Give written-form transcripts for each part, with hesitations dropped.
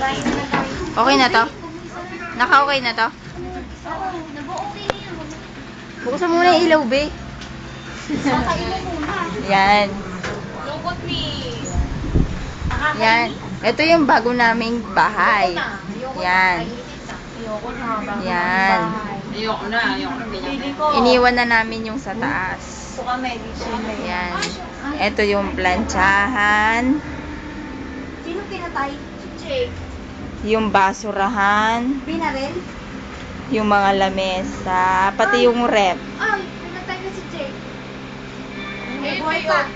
Okay na to? Naka-okay na to? Oo, nag-okay na yun. Buksan mo muna yung ilaw, be. Sakain mo muna. Yan. Lungkot me. Yan. Ito yung bago naming bahay. Yan. Ayoko na. Yan. Ayoko na. Iniwan na namin yung sa taas. Ito kami. Yan. Ito yung plantsahan. Sino pinatay? Si Jake. Yung basurahan. Binarel? Yung mga lamesa. Pati yung rep. Ay, pinatay na si Jake. Buhay pa.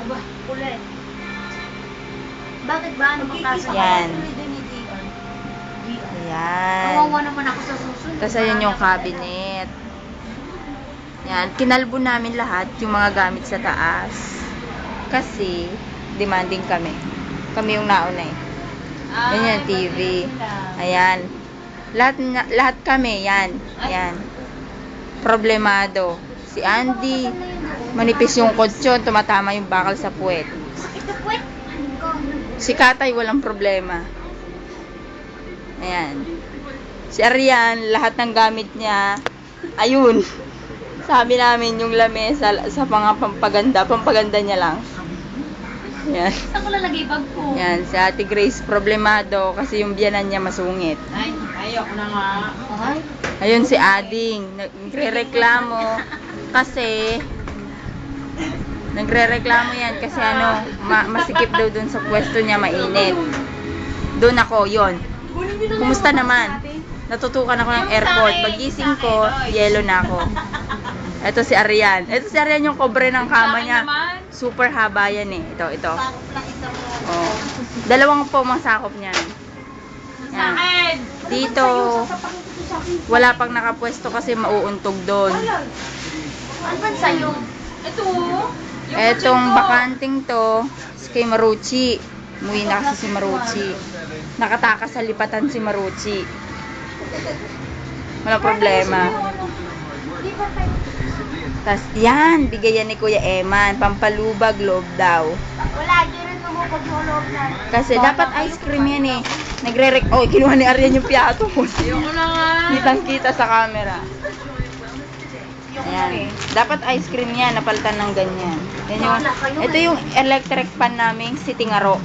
Aba, ulit. Bakit ba? Ano bang kaso? Yan. Yan. Kawawa naman ako sa susunod. Tapos ayun yung cabinet. Yan. Kinalbo namin lahat yung mga gamit sa taas. Kasi, demanding kami. Kami yung nauna eh. Yan yung TV. Ayan. Lahat kami, yan. Yan. Problemado. Si Andy, manipis yung kutsyon, tumatama yung bakal sa puwet. Ito puwet. Si Katay, walang problema. Ayan. Si Arian, lahat ng gamit niya, ayun. Sabi namin yung lamesa sa mga pampaganda niya lang. Ayan. Saan ko lalagay bag ko? Yan, si Ate Grace problemado kasi yung biyanan niya masungit. Ay, ayoko na nga. Ay. Ayun si Ading, nagrereklamo kasi yan kasi masikip daw dun sa pwesto niya, mainit. Doon ako, yon. Kumusta naman? Natutukan ako ng airport. Pagising ko, yelo na ako. Ito si Arian. Ito si Arian yung kobre ng kama niya. Super haba yan eh. Ito. Oh. Dalawang po masakop niyan. Yan. Dito, wala pang nakapwesto kasi mauuntog doon. Ano ba sa'yo? Ito. Etong bakanting to, kay Marucci. Umuwi na kasi si Marucci. Nakatakas sa lipatan si Marucci. Wala problema. Tas yan, bigayan ni Kuya Eman. Pampalubag, loob daw. Wala, yun rin lumupag yung loob na. Kasi dapat ice cream yan eh. Oh, kinuha ni Arian yung piato mo. Ayoko na nga. Kitang-kita sa camera. Ayan. Dapat ice cream yan, napalitan ng ganyan. Yan ito yung electric pan naming si Tingaro.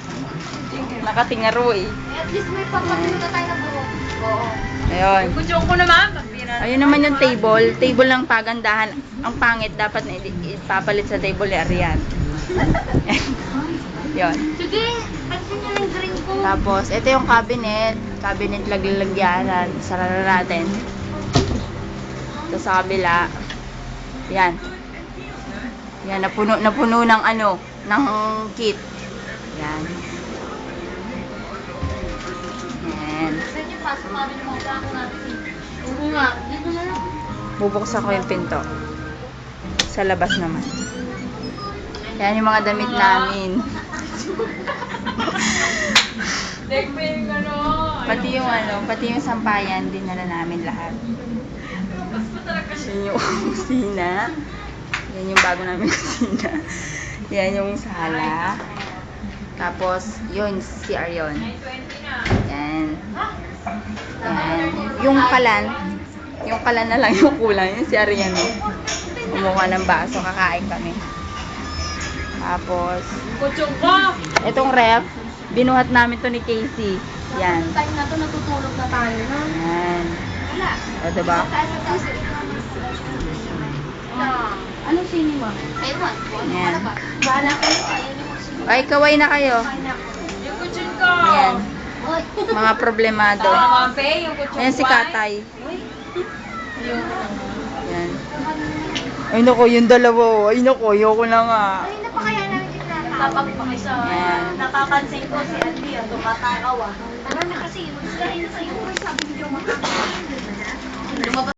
Nakatingaro eh. At least may pagpapinta tayo na buhok. Oo. Ayun. Kutsyon ko naman. Ayun naman yung table. Table ng pagandahan. Ang pangit, dapat na ipapalit sa table ni Arian. Yun. Sige, pagsin nyo yung drink ko. Tapos, ito yung cabinet. Cabinet laglalagyanan. Sara na natin. Ito sa kabila. Yan. Yan, napuno ng ng kit. Yan. Yan. Saan yung pasok namin yung mga plako natin? Oo nga, dito na lang. Bubuksan ko yung pinto. Sa labas naman. Yan yung mga damit namin. Pati yung sampayan, dinala namin lahat. Yan yung kusina. Yan yung bago namin kusina. Yan yung sala. Tapos, yun, CR yun. Yan. Yan. Yung kalan na lang yung kulang. Yung CR yan. Kumuha ng baso, kakain kami. Tapos, itong ref, binuhat namin to ni Casey. Yan. Time na to, natutulog na tayo na. Yan. Wala. O, diba? Anong cinema? Ewan. Yan. Bahala kayo. Ayun yung cinema. Ay, kaway na kayo. Yung kutsyon ko. Yan. Mga problemado. Ayan si Katay. Yan. Ay, naku, yung dalawa. Ay, naku, ayoko na nga. Ay, na pa kaya namin kinakain? Napapakisa. Yan. Napapansin ko si Andy, tumatakaw ah. Ano na kasi, mag-sky na sa'yo. Sabi niyo, makakain. Lumabas